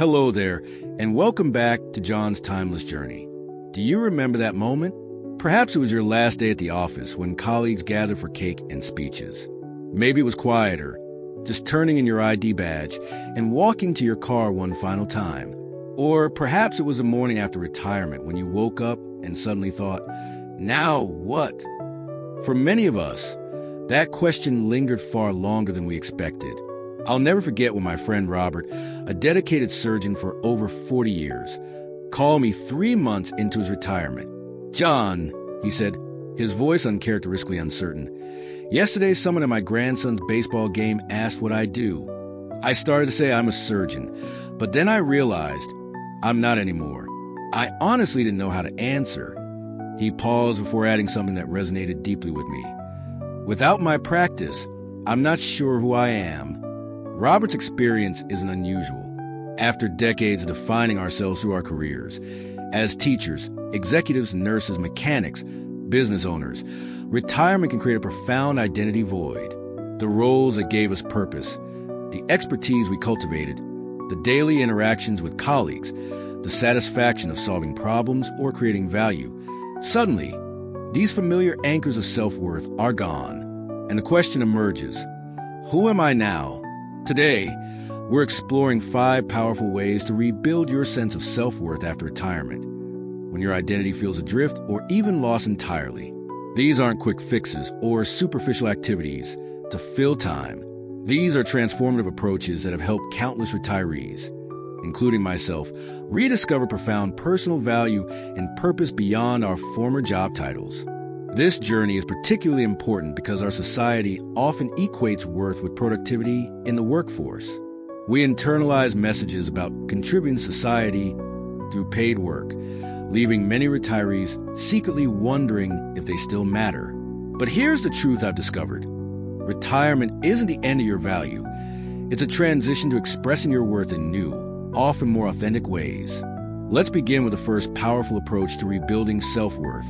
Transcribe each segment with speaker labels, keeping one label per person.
Speaker 1: Hello there, and welcome back to John's Timeless Journey. Do you remember that moment? Perhaps it was your last day at the office when colleagues gathered for cake and speeches. Maybe it was quieter, just turning in your ID badge and walking to your car one final time. Or perhaps it was a morning after retirement when you woke up and suddenly thought, now what? For many of us, that question lingered far longer than we expected. I'll never forget when my friend Robert, a dedicated surgeon for over 40 years, called me 3 months into his retirement. "John," he said, his voice uncharacteristically uncertain, "yesterday someone at my grandson's baseball game asked what I do. I started to say I'm a surgeon, but then I realized I'm not anymore. I honestly didn't know how to answer." He paused before adding something that resonated deeply with me. "Without my practice, I'm not sure who I am." Robert's experience isn't unusual. After decades of defining ourselves through our careers, as teachers, executives, nurses, mechanics, business owners, retirement can create a profound identity void. The roles that gave us purpose, the expertise we cultivated, the daily interactions with colleagues, the satisfaction of solving problems or creating value. Suddenly, these familiar anchors of self-worth are gone, and the question emerges, who am I now? Today, we're exploring 5 powerful ways to rebuild your sense of self-worth after retirement, when your identity feels adrift or even lost entirely. These aren't quick fixes or superficial activities to fill time. These are transformative approaches that have helped countless retirees, including myself, rediscover profound personal value and purpose beyond our former job titles. This journey is particularly important because our society often equates worth with productivity in the workforce. We internalize messages about contributing to society through paid work, leaving many retirees secretly wondering if they still matter. But here's the truth I've discovered. Retirement isn't the end of your value. It's a transition to expressing your worth in new, often more authentic ways. Let's begin with the first powerful approach to rebuilding self-worth: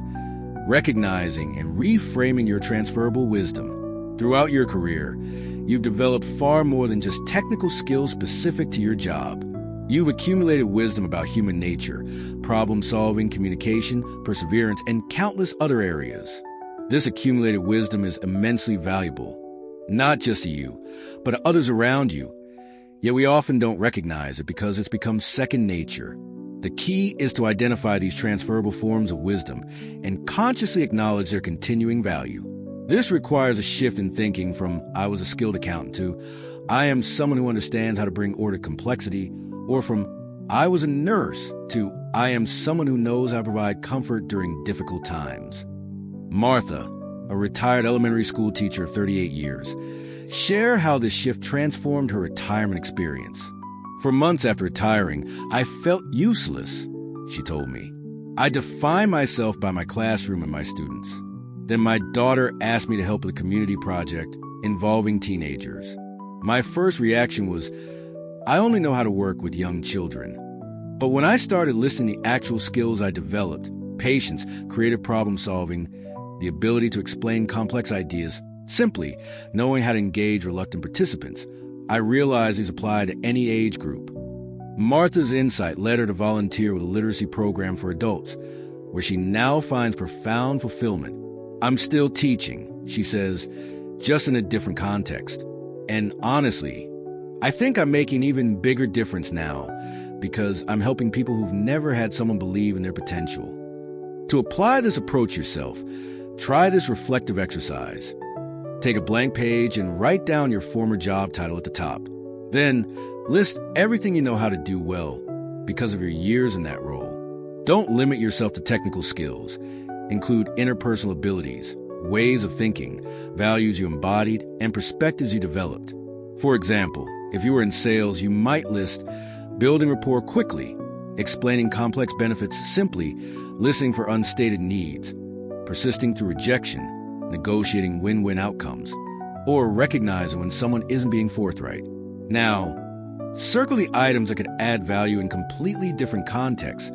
Speaker 1: recognizing and reframing your transferable wisdom. Throughout your career, you've developed far more than just technical skills specific to your job. You've accumulated wisdom about human nature, problem-solving, communication, perseverance, and countless other areas. This accumulated wisdom is immensely valuable, not just to you, but to others around you. Yet we often don't recognize it because it's become second nature. The key is to identify these transferable forms of wisdom and consciously acknowledge their continuing value. This requires a shift in thinking from "I was a skilled accountant" to "I am someone who understands how to bring order to complexity," or from "I was a nurse" to "I am someone who knows how to provide comfort during difficult times." Martha, a retired elementary school teacher of 38 years, shared how this shift transformed her retirement experience. "For months after retiring, I felt useless," she told me. "I defined myself by my classroom and my students. Then my daughter asked me to help with a community project involving teenagers. My first reaction was, I only know how to work with young children. But when I started listing the actual skills I developed, patience, creative problem solving, the ability to explain complex ideas, simply knowing how to engage reluctant participants, I realized these apply to any age group." Martha's insight led her to volunteer with a literacy program for adults, where she now finds profound fulfillment. "I'm still teaching," she says, "just in a different context. And honestly, I think I'm making an even bigger difference now because I'm helping people who've never had someone believe in their potential." To apply this approach yourself, try this reflective exercise. Take a blank page and write down your former job title at the top. Then list everything you know how to do well because of your years in that role. Don't limit yourself to technical skills. Include interpersonal abilities, ways of thinking, values you embodied, and perspectives you developed. For example, if you were in sales, you might list building rapport quickly, explaining complex benefits simply, listening for unstated needs, persisting through rejection, negotiating win-win outcomes, or recognizing when someone isn't being forthright. Now, circle the items that could add value in completely different contexts: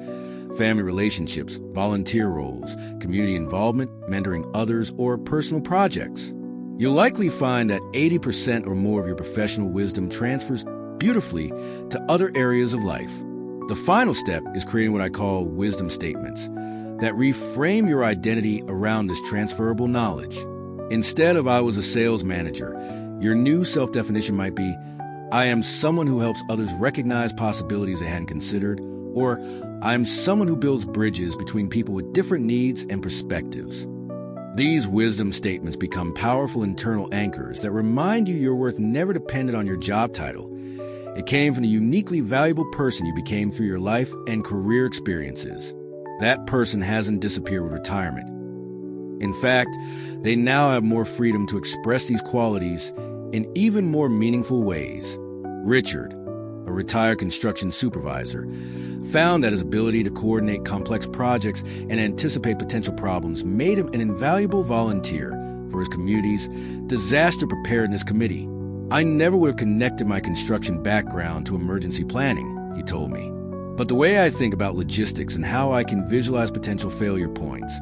Speaker 1: family relationships, volunteer roles, community involvement, mentoring others, or personal projects. You'll likely find that 80% or more of your professional wisdom transfers beautifully to other areas of life. The final step is creating what I call wisdom statements that reframe your identity around this transferable knowledge. Instead of "I was a sales manager," your new self-definition might be "I am someone who helps others recognize possibilities they hadn't considered," or "I am someone who builds bridges between people with different needs and perspectives." These wisdom statements become powerful internal anchors that remind you your worth never depended on your job title. It came from the uniquely valuable person you became through your life and career experiences. That person hasn't disappeared with retirement. In fact, they now have more freedom to express these qualities in even more meaningful ways. Richard, a retired construction supervisor, found that his ability to coordinate complex projects and anticipate potential problems made him an invaluable volunteer for his community's disaster preparedness committee. "I never would have connected my construction background to emergency planning," he told me. "But the way I think about logistics and how I can visualize potential failure points,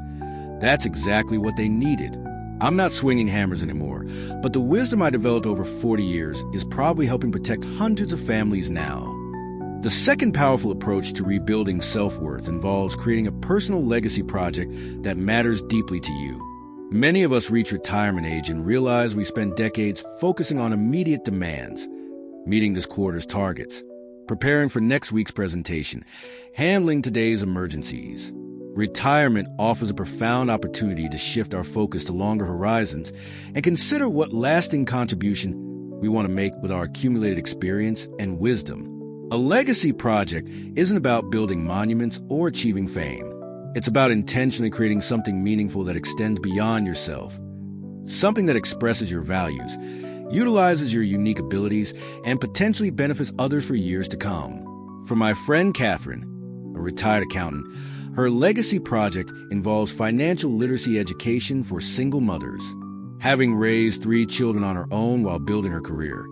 Speaker 1: that's exactly what they needed. I'm not swinging hammers anymore, but the wisdom I developed over 40 years is probably helping protect hundreds of families now." The second powerful approach to rebuilding self-worth involves creating a personal legacy project that matters deeply to you. Many of us reach retirement age and realize we spent decades focusing on immediate demands, meeting this quarter's targets, preparing for next week's presentation, handling today's emergencies. Retirement offers a profound opportunity to shift our focus to longer horizons and consider what lasting contribution we want to make with our accumulated experience and wisdom. A legacy project isn't about building monuments or achieving fame. It's about intentionally creating something meaningful that extends beyond yourself, something that expresses your values, utilizes your unique abilities, and potentially benefits others for years to come. For my friend Catherine, a retired accountant, her legacy project involves financial literacy education for single mothers. Having raised 3 children on her own while building her career,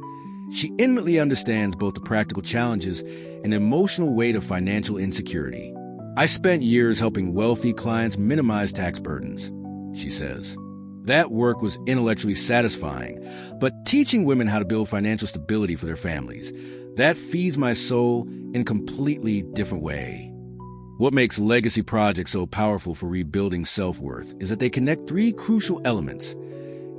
Speaker 1: she intimately understands both the practical challenges and emotional weight of financial insecurity. "I spent years helping wealthy clients minimize tax burdens," she says. "That work was intellectually satisfying, but teaching women how to build financial stability for their families, that feeds my soul in a completely different way." What makes legacy projects so powerful for rebuilding self-worth is that they connect 3 crucial elements: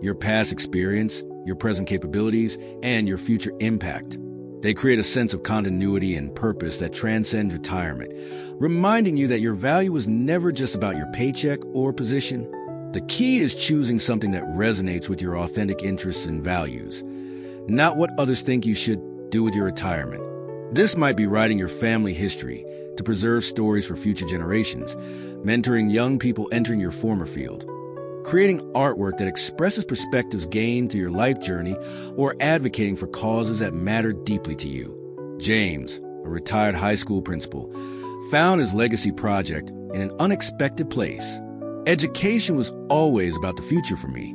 Speaker 1: your past experience, your present capabilities, and your future impact. They create a sense of continuity and purpose that transcends retirement, reminding you that your value was never just about your paycheck or position. The key is choosing something that resonates with your authentic interests and values, not what others think you should do with your retirement. This might be writing your family history to preserve stories for future generations, mentoring young people entering your former field, creating artwork that expresses perspectives gained through your life journey, or advocating for causes that matter deeply to you. James, a retired high school principal, found his legacy project in an unexpected place. "Education was always about the future for me,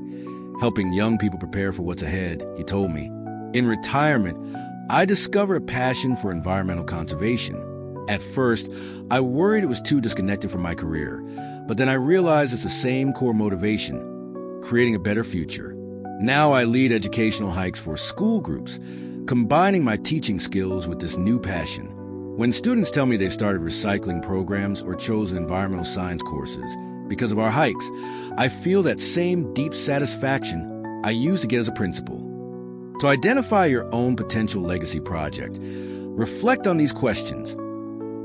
Speaker 1: helping young people prepare for what's ahead," he told me. "In retirement, I discovered a passion for environmental conservation. At first, I worried it was too disconnected from my career, but then I realized it's the same core motivation, creating a better future. Now I lead educational hikes for school groups, combining my teaching skills with this new passion. When students tell me they've started recycling programs or chosen environmental science courses because of our hikes, I feel that same deep satisfaction I used to get as a principal." To identify your own potential legacy project, reflect on these questions.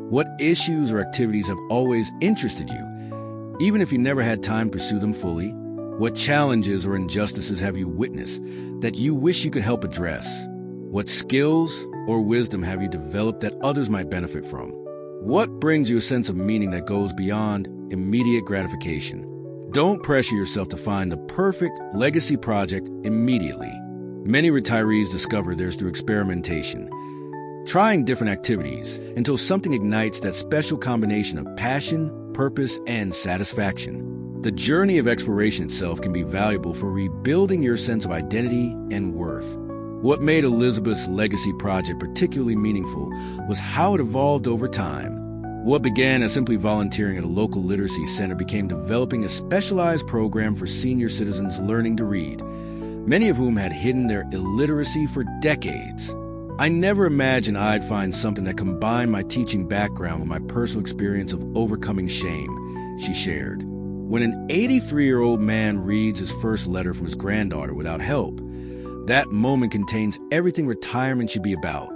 Speaker 1: What issues or activities have always interested you, even if you never had time to pursue them fully? What challenges or injustices have you witnessed that you wish you could help address? What skills or wisdom have you developed that others might benefit from? What brings you a sense of meaning that goes beyond immediate gratification? Don't pressure yourself to find the perfect legacy project immediately. Many retirees discover theirs through experimentation, trying different activities until something ignites that special combination of passion, purpose, and satisfaction. The journey of exploration itself can be valuable for rebuilding your sense of identity and worth. What made Elizabeth's legacy project particularly meaningful was how it evolved over time. What began as simply volunteering at a local literacy center became developing a specialized program for senior citizens learning to read, many of whom had hidden their illiteracy for decades. I never imagined I'd find something that combined my teaching background with my personal experience of overcoming shame, she shared. When an 83-year-old man reads his first letter from his granddaughter without help, that moment contains everything retirement should be about.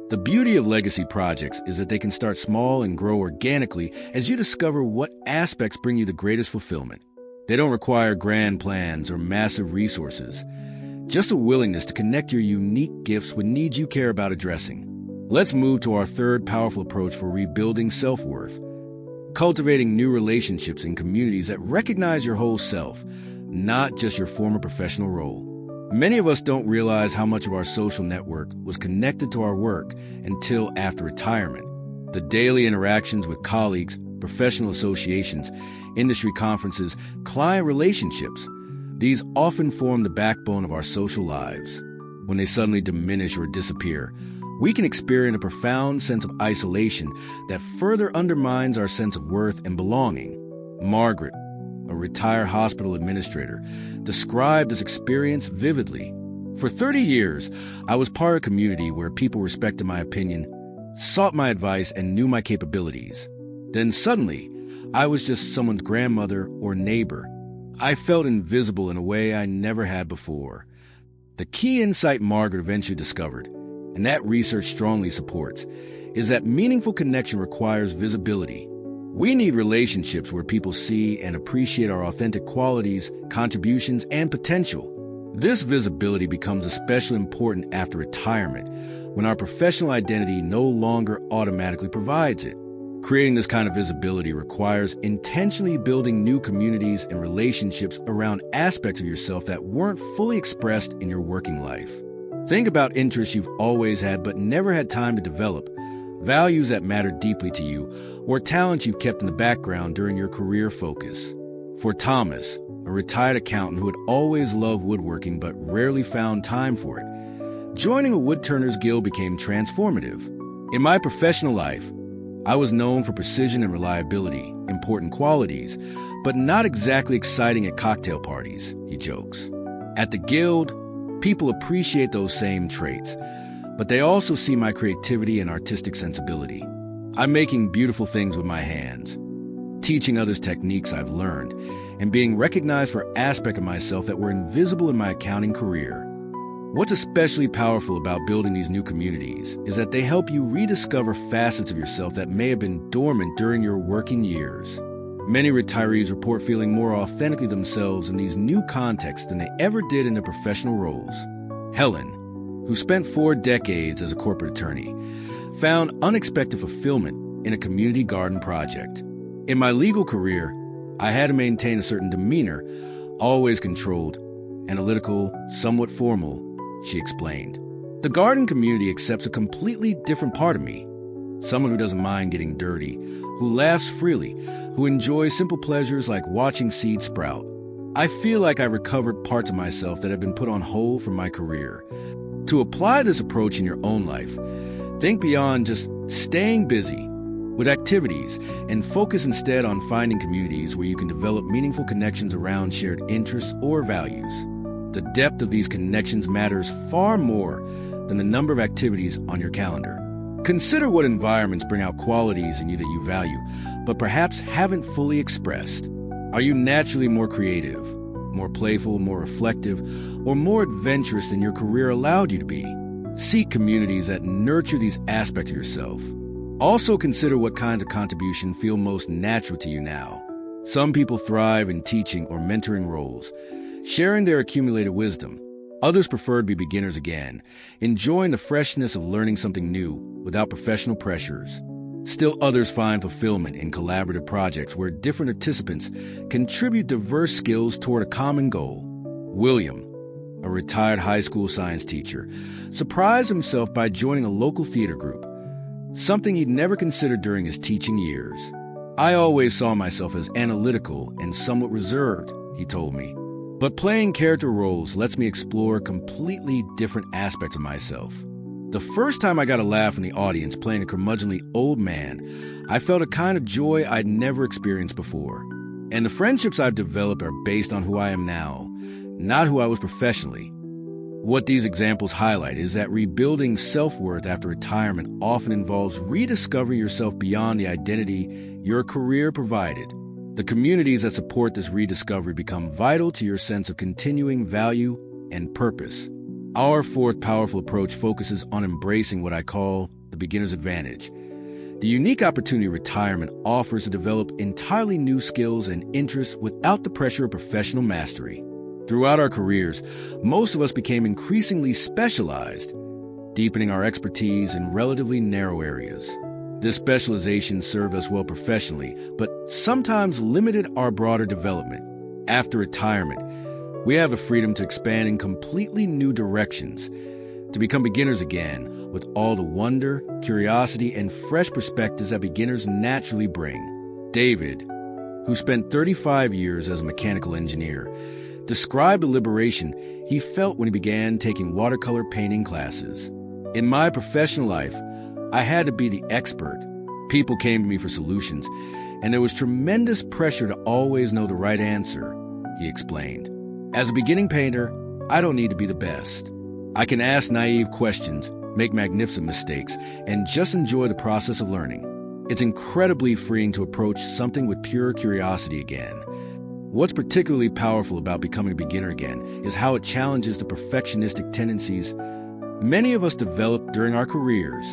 Speaker 1: The beauty of legacy projects is that they can start small and grow organically as you discover what aspects bring you the greatest fulfillment. They don't require grand plans or massive resources, just a willingness to connect your unique gifts with needs you care about addressing. Let's move to our third powerful approach for rebuilding self-worth. Cultivating new relationships in communities that recognize your whole self, not just your former professional role. Many of us don't realize how much of our social network was connected to our work until after retirement. The daily interactions with colleagues, professional associations, industry conferences, client relationships, these often form the backbone of our social lives. When they suddenly diminish or disappear, we can experience a profound sense of isolation that further undermines our sense of worth and belonging. Margaret, a retired hospital administrator, described this experience vividly. For 30 years, I was part of a community where people respected my opinion, sought my advice, and knew my capabilities. Then suddenly, I was just someone's grandmother or neighbor. I felt invisible in a way I never had before. The key insight Margaret eventually discovered, and that research strongly supports, is that meaningful connection requires visibility. We need relationships where people see and appreciate our authentic qualities, contributions, and potential. This visibility becomes especially important after retirement, when our professional identity no longer automatically provides it. Creating this kind of visibility requires intentionally building new communities and relationships around aspects of yourself that weren't fully expressed in your working life. Think about interests you've always had but never had time to develop, values that matter deeply to you, or talents you've kept in the background during your career focus. For Thomas, a retired accountant who had always loved woodworking but rarely found time for it, joining a woodturners guild became transformative. In my professional life, I was known for precision and reliability, important qualities, but not exactly exciting at cocktail parties, he jokes. At the guild, people appreciate those same traits, but they also see my creativity and artistic sensibility. I'm making beautiful things with my hands, teaching others techniques I've learned, and being recognized for aspects of myself that were invisible in my accounting career. What's especially powerful about building these new communities is that they help you rediscover facets of yourself that may have been dormant during your working years. Many retirees report feeling more authentically themselves in these new contexts than they ever did in their professional roles. Helen, who spent 4 decades as a corporate attorney, found unexpected fulfillment in a community garden project. In my legal career, I had to maintain a certain demeanor, always controlled, analytical, somewhat formal, she explained. The garden community accepts a completely different part of me. Someone who doesn't mind getting dirty, who laughs freely, who enjoys simple pleasures like watching seeds sprout. I feel like I recovered parts of myself that had been put on hold from my career. To apply this approach in your own life, think beyond just staying busy with activities and focus instead on finding communities where you can develop meaningful connections around shared interests or values. The depth of these connections matters far more than the number of activities on your calendar. Consider what environments bring out qualities in you that you value, but perhaps haven't fully expressed. Are you naturally more creative, more playful, more reflective, or more adventurous than your career allowed you to be? Seek communities that nurture these aspects of yourself. Also consider what kinds of contribution feel most natural to you now. Some people thrive in teaching or mentoring roles, sharing their accumulated wisdom. Others prefer to be beginners again, enjoying the freshness of learning something new without professional pressures. Still others find fulfillment in collaborative projects where different participants contribute diverse skills toward a common goal. William, a retired high school science teacher, surprised himself by joining a local theater group, something he'd never considered during his teaching years. I always saw myself as analytical and somewhat reserved, he told me. But playing character roles lets me explore completely different aspects of myself. The first time I got a laugh from the audience playing a curmudgeonly old man, I felt a kind of joy I'd never experienced before. And the friendships I've developed are based on who I am now, not who I was professionally. What these examples highlight is that rebuilding self-worth after retirement often involves rediscovering yourself beyond the identity your career provided. The communities that support this rediscovery become vital to your sense of continuing value and purpose. Our fourth powerful approach focuses on embracing what I call the beginner's advantage. The unique opportunity retirement offers to develop entirely new skills and interests without the pressure of professional mastery. Throughout our careers, most of us became increasingly specialized, deepening our expertise in relatively narrow areas. This specialization served us well professionally, but sometimes limited our broader development. After retirement, we have the freedom to expand in completely new directions, to become beginners again with all the wonder, curiosity, and fresh perspectives that beginners naturally bring. David, who spent 35 years as a mechanical engineer, described the liberation he felt when he began taking watercolor painting classes. In my professional life, I had to be the expert. People came to me for solutions, and there was tremendous pressure to always know the right answer, he explained. As a beginning painter, I don't need to be the best. I can ask naive questions, make magnificent mistakes, and just enjoy the process of learning. It's incredibly freeing to approach something with pure curiosity again. What's particularly powerful about becoming a beginner again is how it challenges the perfectionistic tendencies many of us develop during our careers.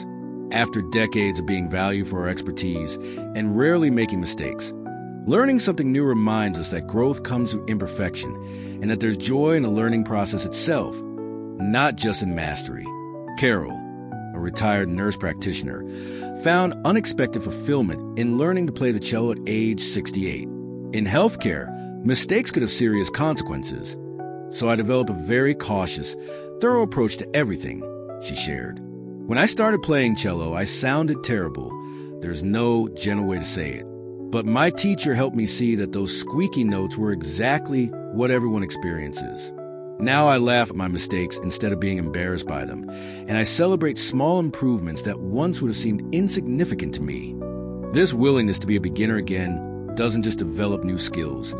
Speaker 1: After decades of being valued for our expertise and rarely making mistakes, learning something new reminds us that growth comes through imperfection and that there's joy in the learning process itself, not just in mastery. Carol, a retired nurse practitioner, found unexpected fulfillment in learning to play the cello at age 68. In healthcare, mistakes could have serious consequences, so I developed a very cautious, thorough approach to everything, she shared. When I started playing cello, I sounded terrible. There's no gentle way to say it. But my teacher helped me see that those squeaky notes were exactly what everyone experiences. Now I laugh at my mistakes instead of being embarrassed by them, and I celebrate small improvements that once would have seemed insignificant to me. This willingness to be a beginner again doesn't just develop new skills.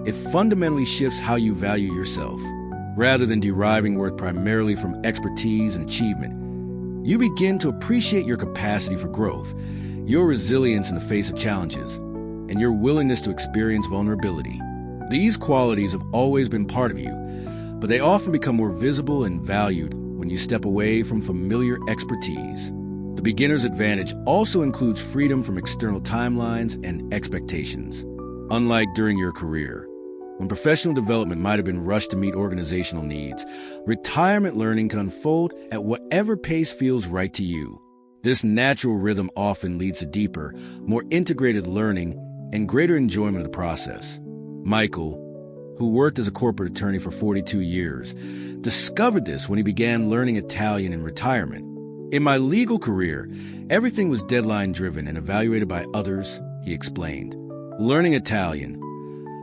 Speaker 1: It fundamentally shifts how you value yourself. Rather than deriving worth primarily from expertise and achievement, you begin to appreciate your capacity for growth, your resilience in the face of challenges, and your willingness to experience vulnerability. These qualities have always been part of you, but they often become more visible and valued when you step away from familiar expertise. The beginner's advantage also includes freedom from external timelines and expectations. Unlike during your career, when professional development might have been rushed to meet organizational needs, retirement learning can unfold at whatever pace feels right to you. This natural rhythm often leads to deeper, more integrated learning and greater enjoyment of the process. Michael, who worked as a corporate attorney for 42 years, discovered this when he began learning Italian in retirement. In my legal career, everything was deadline-driven and evaluated by others, he explained. Learning Italian,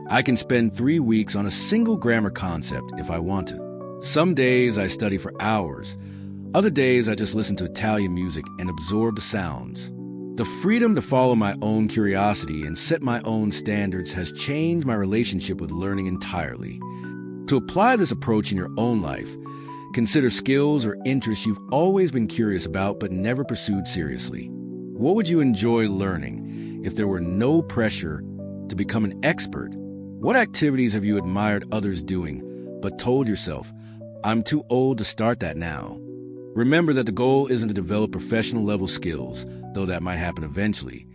Speaker 1: I can spend 3 weeks on a single grammar concept if I want to. Some days I study for hours. Other days I just listen to Italian music and absorb the sounds. The freedom to follow my own curiosity and set my own standards has changed my relationship with learning entirely. To apply this approach in your own life, consider skills or interests you've always been curious about but never pursued seriously. What would you enjoy learning if there were no pressure to become an expert? What activities have you admired others doing but told yourself, I'm too old to start that now? Remember that the goal isn't to develop professional level skills, though that might happen eventually,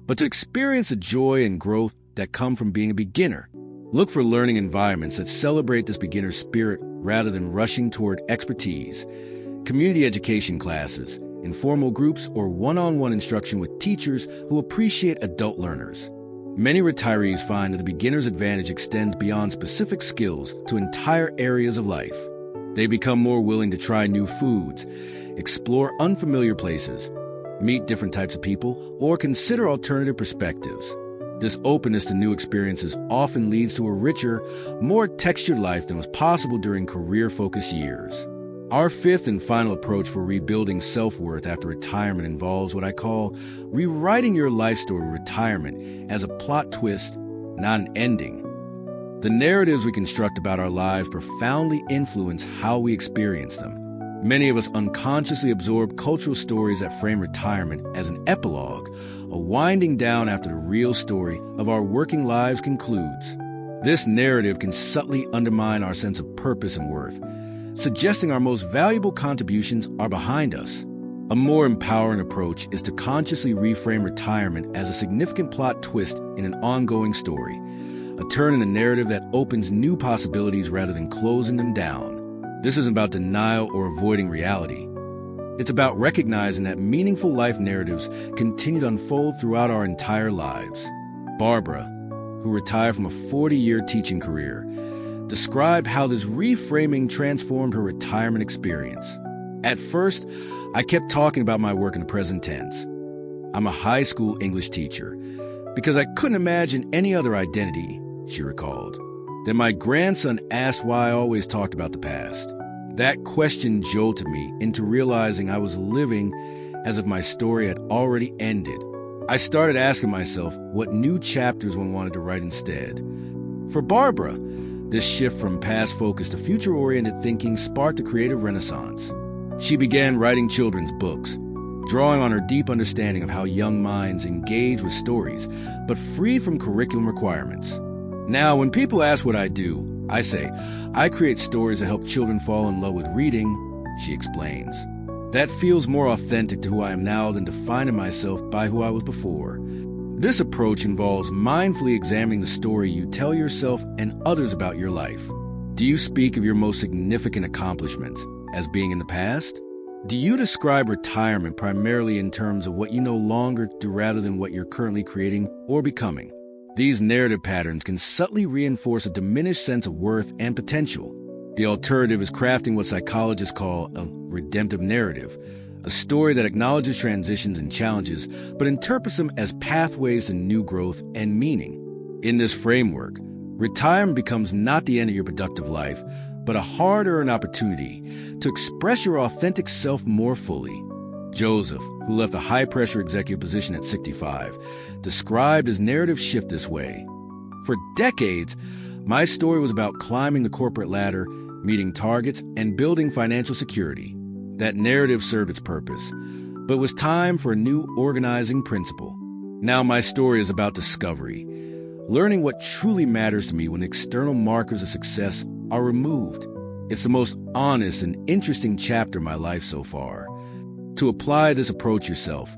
Speaker 1: but to experience the joy and growth that come from being a beginner. Look for learning environments that celebrate this beginner spirit rather than rushing toward expertise. Community education classes, informal groups, or one-on-one instruction with teachers who appreciate adult learners. Many retirees find that the beginner's advantage extends beyond specific skills to entire areas of life. They become more willing to try new foods, explore unfamiliar places, meet different types of people, or consider alternative perspectives. This openness to new experiences often leads to a richer, more textured life than was possible during career-focused years. Our fifth and final approach for rebuilding self-worth after retirement involves what I call rewriting your life story retirement as a plot twist, not an ending. The narratives we construct about our lives profoundly influence how we experience them. Many of us unconsciously absorb cultural stories that frame retirement as an epilogue, a winding down after the real story of our working lives concludes. This narrative can subtly undermine our sense of purpose and worth, suggesting our most valuable contributions are behind us. A more empowering approach is to consciously reframe retirement as a significant plot twist in an ongoing story, a turn in the narrative that opens new possibilities rather than closing them down. This isn't about denial or avoiding reality. It's about recognizing that meaningful life narratives continue to unfold throughout our entire lives. Barbara, who retired from a 40-year teaching career, described how this reframing transformed her retirement experience. At first, I kept talking about my work in the present tense. I'm a high school English teacher because I couldn't imagine any other identity, she recalled. Then my grandson asked why I always talked about the past. That question jolted me into realizing I was living as if my story had already ended. I started asking myself what new chapters one wanted to write instead. For Barbara, this shift from past focus to future-oriented thinking sparked a creative renaissance. She began writing children's books, drawing on her deep understanding of how young minds engage with stories, but free from curriculum requirements. Now, when people ask what I do, I say, I create stories that help children fall in love with reading, she explains. That feels more authentic to who I am now than defining myself by who I was before. This approach involves mindfully examining the story you tell yourself and others about your life. Do you speak of your most significant accomplishments as being in the past? Do you describe retirement primarily in terms of what you no longer do rather than what you're currently creating or becoming? These narrative patterns can subtly reinforce a diminished sense of worth and potential. The alternative is crafting what psychologists call a redemptive narrative, a story that acknowledges transitions and challenges, but interprets them as pathways to new growth and meaning. In this framework, retirement becomes not the end of your productive life, but a hard-earned opportunity to express your authentic self more fully. Joseph, who left a high-pressure executive position at 65, described his narrative shift this way. For decades, my story was about climbing the corporate ladder, meeting targets, and building financial security. That narrative served its purpose, but it was time for a new organizing principle. Now my story is about discovery, learning what truly matters to me when external markers of success are removed. It's the most honest and interesting chapter of my life so far. To apply this approach yourself,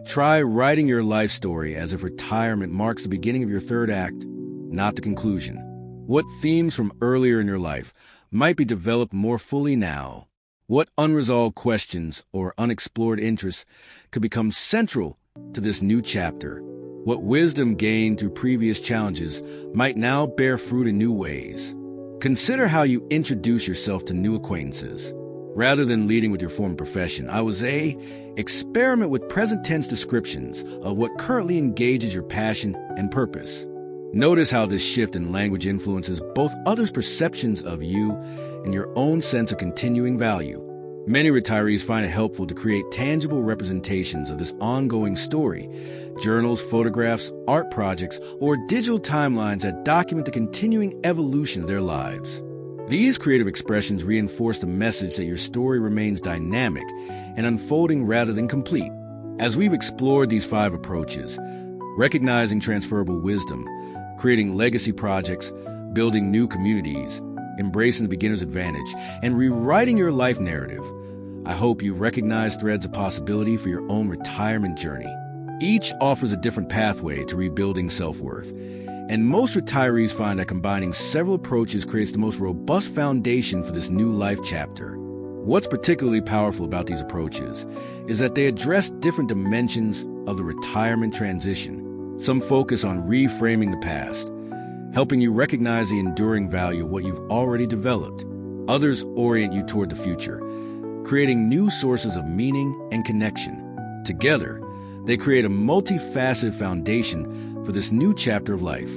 Speaker 1: try writing your life story as if retirement marks the beginning of your third act, not the conclusion. What themes from earlier in your life might be developed more fully now? What unresolved questions or unexplored interests could become central to this new chapter? What wisdom gained through previous challenges might now bear fruit in new ways? Consider how you introduce yourself to new acquaintances. Rather than leading with your former profession, I would say experiment with present tense descriptions of what currently engages your passion and purpose. Notice how this shift in language influences both others' perceptions of you and your own sense of continuing value. Many retirees find it helpful to create tangible representations of this ongoing story, journals, photographs, art projects, or digital timelines that document the continuing evolution of their lives. These creative expressions reinforce the message that your story remains dynamic and unfolding rather than complete. As we've explored these 5 approaches, recognizing transferable wisdom, creating legacy projects, building new communities, embracing the beginner's advantage, and rewriting your life narrative, I hope you've recognized threads of possibility for your own retirement journey. Each offers a different pathway to rebuilding self-worth, and most retirees find that combining several approaches creates the most robust foundation for this new life chapter. What's particularly powerful about these approaches is that they address different dimensions of the retirement transition. Some focus on reframing the past, helping you recognize the enduring value of what you've already developed. Others orient you toward the future, creating new sources of meaning and connection. Together, they create a multifaceted foundation for this new chapter of life.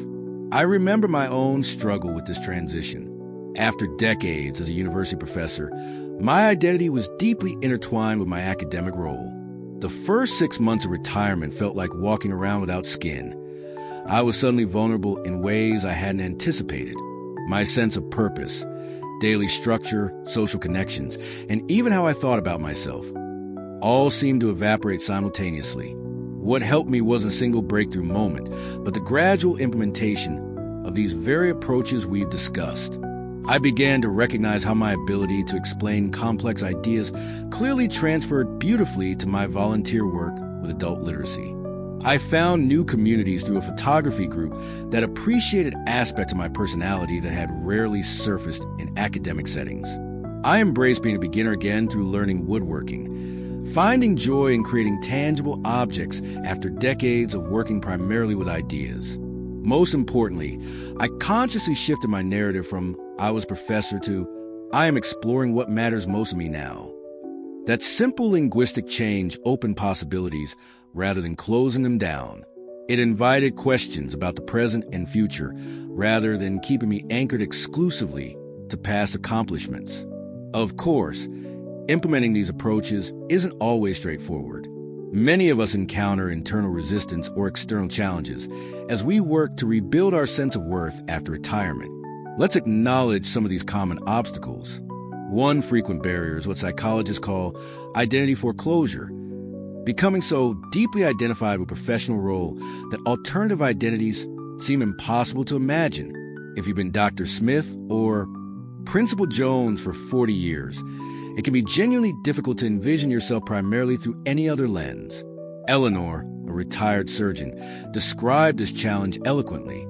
Speaker 1: I remember my own struggle with this transition. After decades as a university professor, my identity was deeply intertwined with my academic role. The first 6 months of retirement felt like walking around without skin. I was suddenly vulnerable in ways I hadn't anticipated. My sense of purpose, daily structure, social connections, and even how I thought about myself all seemed to evaporate simultaneously. What helped me wasn't a single breakthrough moment, but the gradual implementation of these very approaches we've discussed. I began to recognize how my ability to explain complex ideas clearly transferred beautifully to my volunteer work with adult literacy. I found new communities through a photography group that appreciated aspects of my personality that had rarely surfaced in academic settings. I embraced being a beginner again through learning woodworking, finding joy in creating tangible objects after decades of working primarily with ideas. Most importantly, I consciously shifted my narrative from "I was professor" to "I am exploring what matters most to me now." That simple linguistic change opened possibilities rather than closing them down. It invited questions about the present and future rather than keeping me anchored exclusively to past accomplishments. Of course, implementing these approaches isn't always straightforward. Many of us encounter internal resistance or external challenges as we work to rebuild our sense of worth after retirement. Let's acknowledge some of these common obstacles. One frequent barrier is what psychologists call identity foreclosure, becoming so deeply identified with a professional role that alternative identities seem impossible to imagine. If you've been Dr. Smith or Principal Jones for 40 years, it can be genuinely difficult to envision yourself primarily through any other lens. Eleanor, a retired surgeon, described this challenge eloquently.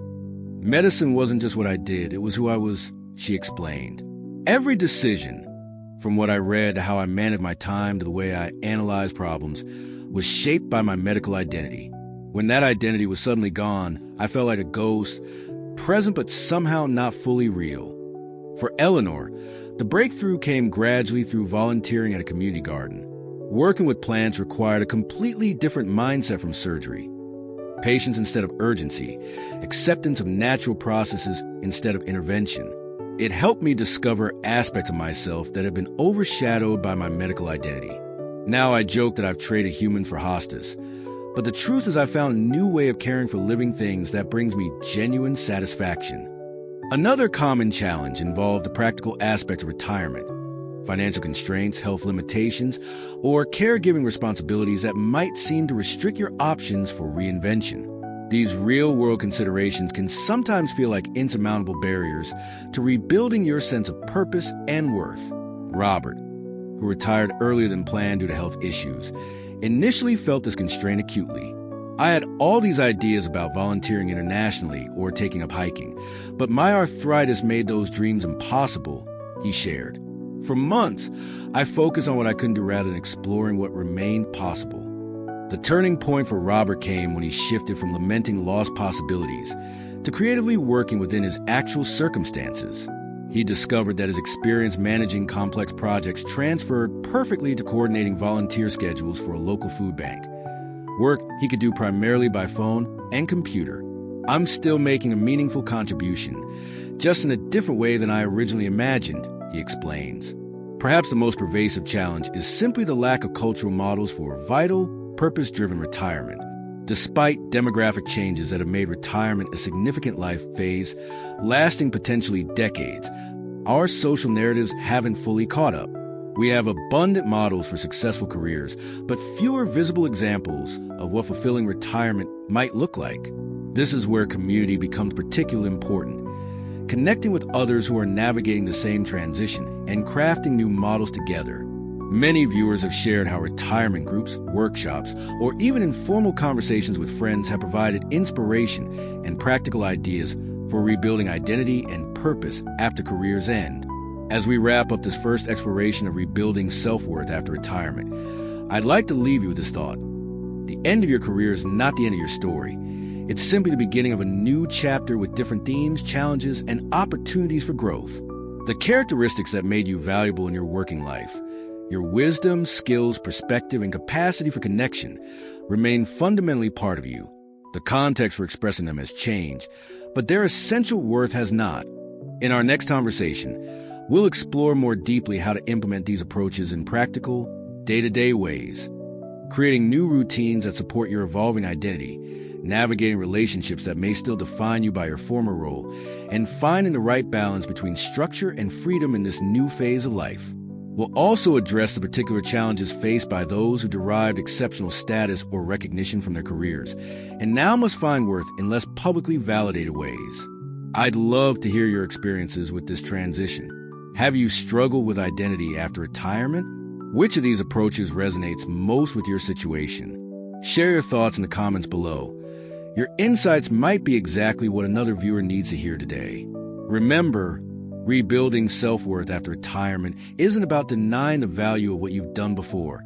Speaker 1: "Medicine wasn't just what I did, it was who I was," she explained. Every decision, from what I read to how I managed my time to the way I analyzed problems, was shaped by my medical identity. When that identity was suddenly gone, I felt like a ghost, present but somehow not fully real. For Eleanor, the breakthrough came gradually through volunteering at a community garden. Working with plants required a completely different mindset from surgery. Patience instead of urgency, acceptance of natural processes instead of intervention. It helped me discover aspects of myself that had been overshadowed by my medical identity. Now I joke that I've traded human for hospice, but the truth is I found a new way of caring for living things that brings me genuine satisfaction. Another common challenge involved the practical aspect of retirement, financial constraints, health limitations, or caregiving responsibilities that might seem to restrict your options for reinvention. These real-world considerations can sometimes feel like insurmountable barriers to rebuilding your sense of purpose and worth. Robert, who retired earlier than planned due to health issues, initially felt this constraint acutely. "I had all these ideas about volunteering internationally or taking up hiking, but my arthritis made those dreams impossible," he shared. "For months, I focused on what I couldn't do rather than exploring what remained possible." The turning point for Robert came when he shifted from lamenting lost possibilities to creatively working within his actual circumstances. He discovered that his experience managing complex projects transferred perfectly to coordinating volunteer schedules for a local food bank, work he could do primarily by phone and computer. "I'm still making a meaningful contribution, just in a different way than I originally imagined," he explains. Perhaps the most pervasive challenge is simply the lack of cultural models for vital, purpose-driven retirement. Despite demographic changes that have made retirement a significant life phase, lasting potentially decades, our social narratives haven't fully caught up. We have abundant models for successful careers, but fewer visible examples of what fulfilling retirement might look like. This is where community becomes particularly important. Connecting with others who are navigating the same transition and crafting new models together. Many viewers have shared how retirement groups, workshops, or even informal conversations with friends have provided inspiration and practical ideas for rebuilding identity and purpose after careers end. As we wrap up this first exploration of rebuilding self-worth after retirement, I'd like to leave you with this thought. The end of your career is not the end of your story. It's simply the beginning of a new chapter with different themes, challenges, and opportunities for growth. The characteristics that made you valuable in your working life, your wisdom, skills, perspective, and capacity for connection remain fundamentally part of you. The context for expressing them has changed, but their essential worth has not. In our next conversation, we'll explore more deeply how to implement these approaches in practical, day-to-day ways, creating new routines that support your evolving identity, navigating relationships that may still define you by your former role, and finding the right balance between structure and freedom in this new phase of life. We'll also address the particular challenges faced by those who derived exceptional status or recognition from their careers, and now must find worth in less publicly validated ways. I'd love to hear your experiences with this transition. Have you struggled with identity after retirement? Which of these approaches resonates most with your situation? Share your thoughts in the comments below. Your insights might be exactly what another viewer needs to hear today. Remember, rebuilding self-worth after retirement isn't about denying the value of what you've done before.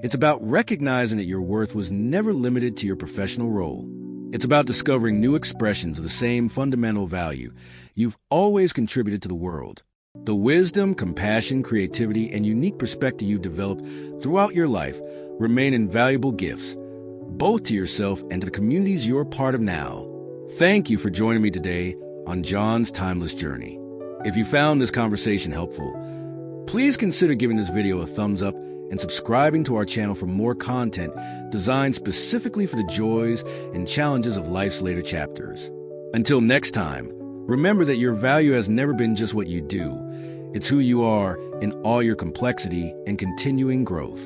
Speaker 1: It's about recognizing that your worth was never limited to your professional role. It's about discovering new expressions of the same fundamental value you've always contributed to the world. The wisdom, compassion, creativity, and unique perspective you've developed throughout your life remain invaluable gifts, both to yourself and to the communities you're a part of now. Thank you for joining me today on John's Timeless Journey. If you found this conversation helpful, please consider giving this video a thumbs up and subscribing to our channel for more content designed specifically for the joys and challenges of life's later chapters. Until next time, remember that your value has never been just what you do. It's who you are in all your complexity and continuing growth.